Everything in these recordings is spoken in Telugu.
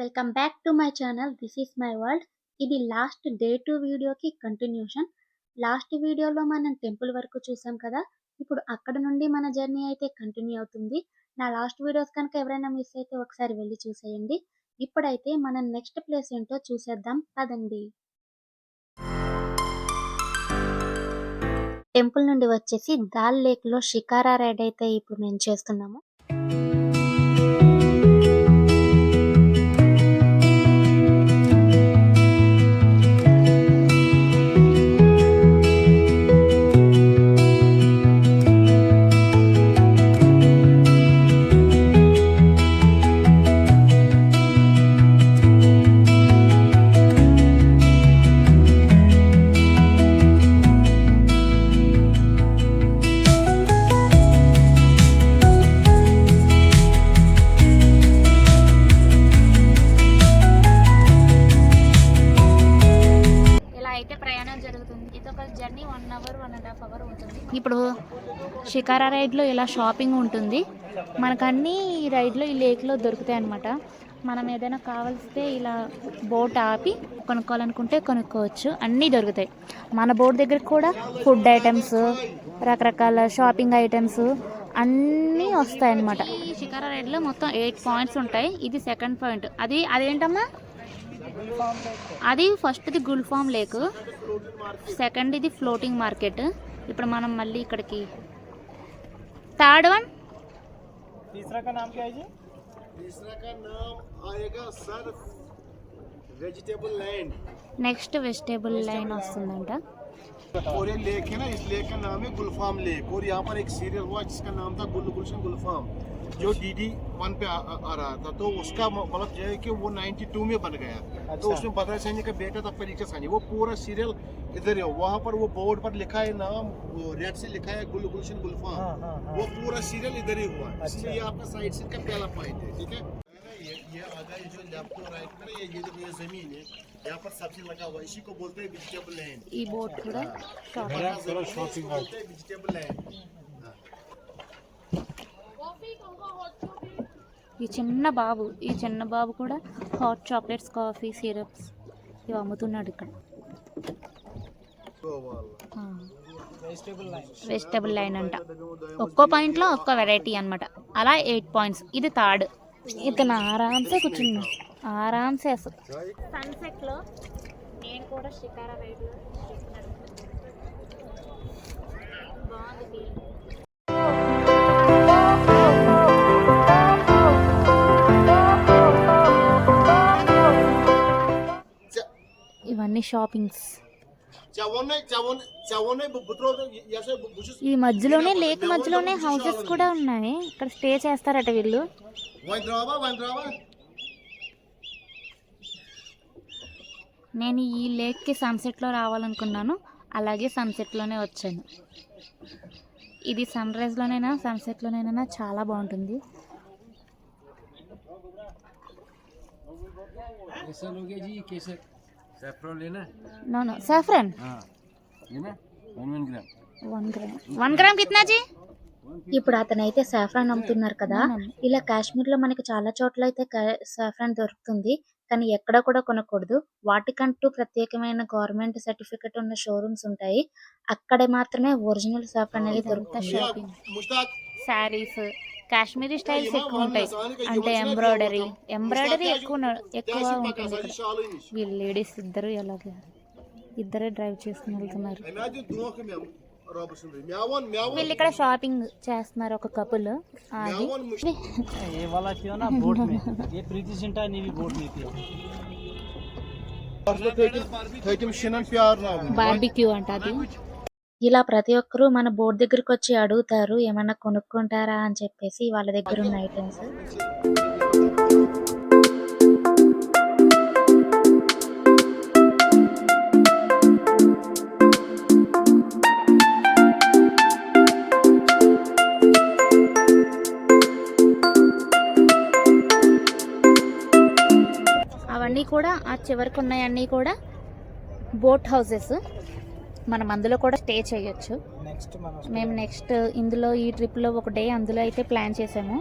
Welcome back to my channel. This is my world. ఇది లాస్ట్ డే 2 వీడియోకి కంటిన్యూషన్. లాస్ట్ వీడియోలో మనం టెంపుల్ వరకు చూసాం కదా. ఇప్పుడు అక్కడ నుండి మన జర్నీ అయితే కంటిన్యూ అవుతుంది. నా లాస్ట్ వీడియోస్ కనుక ఎవరైనా మిస్ అయితే ఒకసారి వెళ్ళి చూసేయండి. ఇప్పుడైతే మనం నెక్స్ట్ ప్లేస్ ఏంటో చూసేద్దాం పదండి. టెంపుల్ నుండి వచ్చేసి దాల్ లేక్లో షికారా రైడ్ అయితే ఇప్పుడు మేము చేస్తున్నాము. ఇప్పుడు షికారా రైడ్లో ఇలా షాపింగ్ ఉంటుంది. మనకన్నీ ఈ రైడ్లో ఈ లేక్లో దొరుకుతాయి అన్నమాట. మనం ఏదైనా కావాల్సితే ఇలా బోట్ ఆపి కొనుక్కోవాలనుకుంటే కొనుక్కోవచ్చు. అన్నీ దొరుకుతాయి. మన బోట్ దగ్గర కూడా ఫుడ్ ఐటమ్స్, రకరకాల షాపింగ్ ఐటమ్స్ అన్నీ వస్తాయన్నమాట. ఈ షికారా రైడ్లో మొత్తం 8 పాయింట్స్ ఉంటాయి. ఇది సెకండ్ పాయింట్. అదేంటమ్మా, అది ఫస్ట్ది గుల్ఫామ్ లేక్, సెకండ్ ఇది ఫ్లోటింగ్ మార్కెట్. ఇప్పుడు మనం మళ్ళీ ఇక్కడికి థర్డ్ వన్ तीसरा का नाम क्या है जी? तीसरा का नाम आएगा sir vegetable land. Next vegetable line వస్తుందంట. और ये लेक है ना, इस लेक का नाम है गुलफाम लेक. और यहाँ पर एक सीरियल हुआ जिसका नाम था गुलशन गुलफाम, जो DD1 पे आ रहा था. तो उसका मतलब जो है कि वो 92 में बन गया. अच्छा. तो उसमें भद्रा सैनी का बेटा था परीक्षा सैनी. वो पूरा सीरियल इधर है. वहाँ पर वो बोर्ड पर लिखा है नाम, रेड से लिखा है गुलशन गुलफाम. वो पूरा सीरियल इधर ही हुआ. इसलिए ये आपका साइड सीन का पहला पॉइंट है. ठीक है. ये आधा जो लेफ्ट और राइट में ये जमीन है, यहाँ पर सब्जी लगा हुआ, इसी को बोलते हैं वेजिटेबल लैंड. ఈ బోట్ కూడా शॉपिंग बोलते हैं वेजिटेबल लैंड. ఈ చిన్న బాబు కూడా హాట్ చాక్లెట్స్, కాఫీ, సిరప్స్ ఇవి అమ్ముతున్నాడు ఇక్కడ. వెజిటేబుల్ లైన్ అంట. ఒక్కో పాయింట్లో ఒక్కో వెరైటీ అనమాట. అలా 8 పాయింట్స్. ఇది థర్డ్. ఇతను ఆరామ్సే కూర్చున్నా, ఆరామ్సే. అసలు సన్సెట్లో నేను కూడా షికారా రైడ్లో బాగుంది. ఇవన్నీ షాపింగ్స్. ఈ మధ్యలోనే లేక్ మధ్యలోనే హౌసెస్ కూడా ఉన్నాయి. ఇక్కడ స్టే చేస్తారట వీళ్ళు. నేను ఈ లేక్కి సన్సెట్లో రావాలనుకున్నాను, అలాగే సన్సెట్లోనే వచ్చాను. ఇది సన్ రైజ్లోనైనా సన్సెట్లోనైనా చాలా బాగుంటుంది. no saffron 1 గ్రామ్ కిतना जी. ఇప్పుడు అతనైతే సాఫ్రాన్ అమ్ముతున్నారు కదా. ఇలా కాశ్మీర్ లో మనకి చాలా చోట్ల అయితే సాఫ్రాన్ దొరుకుతుంది, కానీ ఎక్కడ కూడా కొనకూడదు. వాటికంటూ ప్రత్యేకమైన గవర్నమెంట్ సర్టిఫికెట్ ఉన్న షోరూమ్స్ ఉంటాయి. అక్కడే మాత్రమే ఒరిజినల్ సాఫ్రాన్ అనేది దొరుకుతాయి. షాపింగ్, శారీస్, కాశ్మీరీ స్టైల్స్ ఎక్కువ ఉంటాయి. అంటే ఎంబ్రాయిడరీ ఎక్కువ ఉంటుంది ఇక్కడ. వీళ్ళు లేడీస్ ఇద్దరే డ్రైవ్ చేసుకుని వెళ్తున్నారు. వీళ్ళు ఇక్కడ షాపింగ్ చేస్తున్నారు, ఒక కపుల్. బార్బిక్యూ అంట అది. ఇలా ప్రతి ఒక్కరూ మన బోర్డు దగ్గరకు వచ్చి అడుగుతారు ఏమన్నా కొనుక్కుంటారా అని చెప్పేసి వాళ్ళ దగ్గర ఉన్న ఐటమ్స్. అవన్నీ కూడా ఆ చివరికి ఉన్నాయన్నీ కూడా బోట్ హౌసెస్. మనం అందులో కూడా స్టే చేయొచ్చు. మేము నెక్స్ట్ ఇందులో ఈ ట్రిప్లో ఒక డే అందులో అయితే ప్లాన్ చేసాము.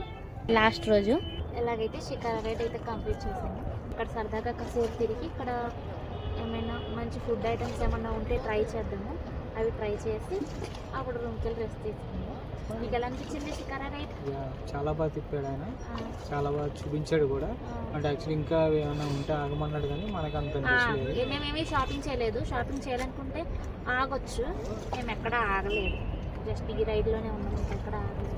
లాస్ట్ రోజు ఎలాగైతే షికారా రైడ్ అయితే కంప్లీట్ చేసాము. ఇక్కడ సరదాగా కాసేపు తిరిగి ఇక్కడ ఏమైనా మంచి ఫుడ్ ఐటమ్స్ ఏమన్నా ఉంటే ట్రై చేద్దాము. అవి ట్రై చేసి అప్పుడు రూమ్కి వెళ్ళి రెస్ట్ తీసుకుందాం. మీకు ఎలా అనిపించింది షికారా రైడ్? చాలా బాగా తిప్పాడు ఆయన, చాలా బాగా చూపించాడు కూడా. అంటే యాక్చువల్లీ ఇంకా ఏమైనా ఉంటే ఆగమన్నాడు కానీ మనకు అంత మేమేమీ షాపింగ్ చేయలేదు. షాపింగ్ చేయాలనుకుంటే ఆగొచ్చు, మేము ఎక్కడ ఆగలేదు. జస్ట్ ఈ రైడ్లోనే ఉన్నాం, ఎక్కడ ఆగలేదు.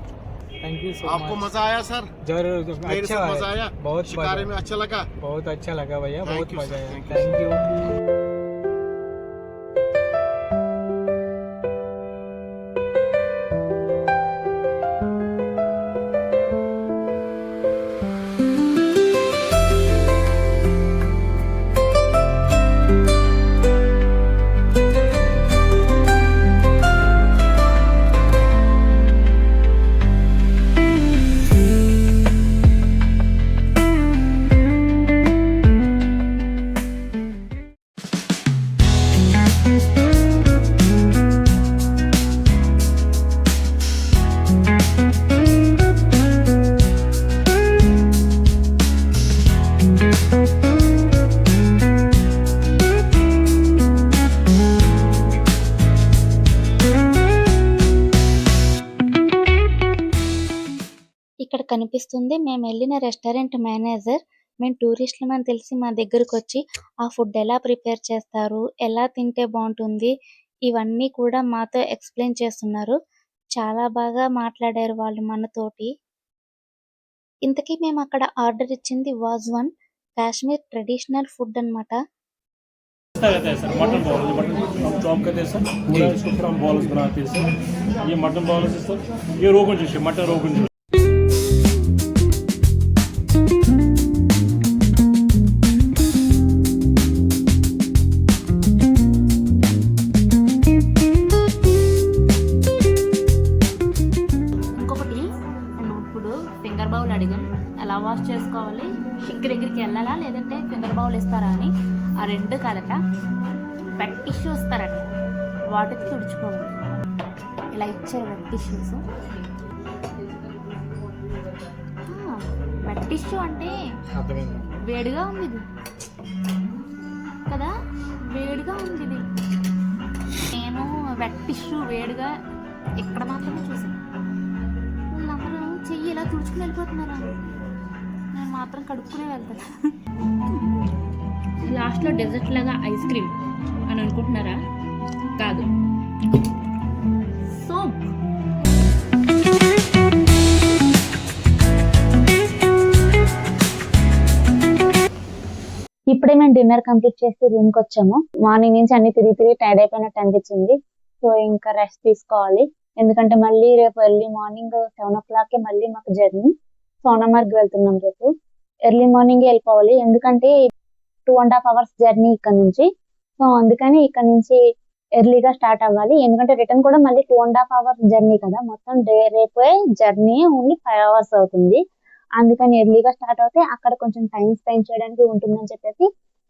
थैंक यू सो आपको मजा आया सर? जरूर, मेरे साथ मजा आया, बहुत शिकारे में अच्छा लगा, बहुत अच्छा लगा भैया, बहुत मजा आया। Thank thank you. ఇక్కడ కనిపిస్తుంది మేము వెళ్ళిన రెస్టారెంట్ మేనేజర్. మేము టూరిస్టులమని తెలిసి మా దగ్గరకు వచ్చి ఆ ఫుడ్ ఎలా ప్రిపేర్ చేస్తారు, ఎలా తింటే బాగుంటుంది, ఇవన్నీ కూడా మాతో ఎక్స్ప్లెయిన్ చేస్తున్నారు. చాలా బాగా మాట్లాడారు వాళ్ళు మనతోటి. ఇంతకీ మేము అక్కడ ఆర్డర్ ఇచ్చింది వాజ్వాన్, కాశ్మీర్ ట్రెడిషనల్ ఫుడ్ అన్నమాట. रहता है सर, मटन बॉल, मटन हम चॉप करते हैं सर, पूरा इसको फिर हम बॉल्स बनाते हैं सर। ये मटन बॉल्स है सर, ये रोगन जोश है, मटन रोगन जोश। ఇంకొకటి నేను ఇప్పుడు ఫింగర్ బౌల్ అడిగాను, ఎలా వాష్ చేసుకోవాలి, షింక్ దగ్గరికి వెళ్ళాలా లేదంటే ఫింగర్ బౌల్ ఇస్తారా అని. ఆ రెండు కాదట, వెట్ టిష్యూ ఇస్తారట, వాటికి తుడుచుకోవాలి. ఇలా ఇచ్చారు వెట్ టిష్యూస్. వెట్ టిష్యూ అంటే వేడిగా ఉంది ఇది కదా, వేడిగా ఉంది ఇది. నేను వెట్ టిష్యూ వేడిగా ఇక్కడ మాత్రమే చూసాను. వీళ్ళందరూ చెయ్యి ఇలా తుడుచుకుని వెళ్ళిపోతున్నారా, నేను మాత్రం కడుక్కునే వెళ్తాను. లాస్ట్లో డెజర్ట్ లాగా ఐస్ క్రీమ్ అని అనుకుంటున్నారా? కాదు, సోప్. ఇప్పుడే మేము డిన్నర్ కంప్లీట్ చేసి రూమ్కి వచ్చాము. మార్నింగ్ నుంచి అన్ని తిరిగి టైర్డ్ అయిపోయినట్టు అనిపించింది. సో ఇంకా రెస్ట్ తీసుకోవాలి, ఎందుకంటే మళ్ళీ రేపు ఎర్లీ మార్నింగ్ 7 o'clock మళ్ళీ మాకు జర్నీ. సోనామార్గ్ వెళ్తున్నాం రేపు. ఎర్లీ మార్నింగ్ వెళ్ళిపోవాలి, ఎందుకంటే 2.5 hours జర్నీ ఇక్కడ నుంచి. సో అందుకని ఇక్కడ నుంచి ఎర్లీగా స్టార్ట్ అవ్వాలి, ఎందుకంటే రిటర్న్ కూడా మళ్ళీ 2.5 hours జర్నీ కదా. మొత్తం రేపే జర్నీ ఓన్లీ 5 hours అవుతుంది. అందుకని ఎర్లీగా స్టార్ట్ అవుతే అక్కడ కొంచెం టైం స్పెండ్ చేయడానికి ఉంటుందని చెప్పేసి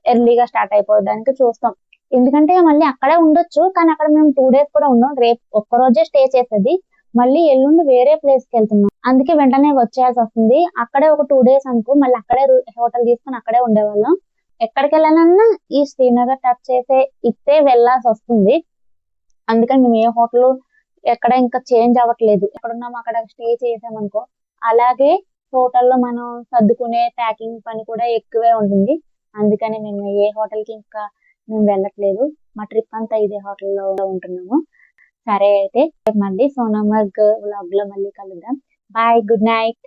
ఎర్లీగా స్టార్ట్ అయిపోవడానికి చూస్తాం. ఎందుకంటే మళ్ళీ అక్కడే ఉండొచ్చు, కానీ అక్కడ మేము 2 days కూడా ఉన్నాం. రేపు ఒక్కరోజే స్టే చేసేది, మళ్ళీ ఎల్లుండి వేరే ప్లేస్ కి వెళ్తున్నాం. అందుకే వెంటనే వచ్చేయాల్సి వస్తుంది. అక్కడే ఒక 2 days అనుకో, మళ్ళీ అక్కడే హోటల్ తీసుకుని అక్కడే ఉండేవాళ్ళం. ఎక్కడికి వెళ్ళాలన్నా ఈ శ్రీనగర్ టచ్ చేసే ఇట్టే వెళ్ళాల్సి వస్తుంది. అందుకని మేము ఏ హోటల్ ఎక్కడ ఇంకా చేంజ్ అవ్వట్లేదు. ఎక్కడున్నాం అక్కడ స్టే చేసామనుకో, అలాగే హోటల్లో మనం సర్దుకునే ప్యాకింగ్ పని కూడా ఎక్కువే ఉంటుంది. అందుకని మేము ఏ హోటల్ కి ఇంకా మేము వెళ్ళట్లేదు. మా ట్రిప్ అంతా ఇదే హోటల్లో ఉంటున్నాము. సరే అయితే మళ్ళీ సోనామార్గ్ వ్లాగ్ లో మళ్ళీ కలుద్దాం. Bye, good night.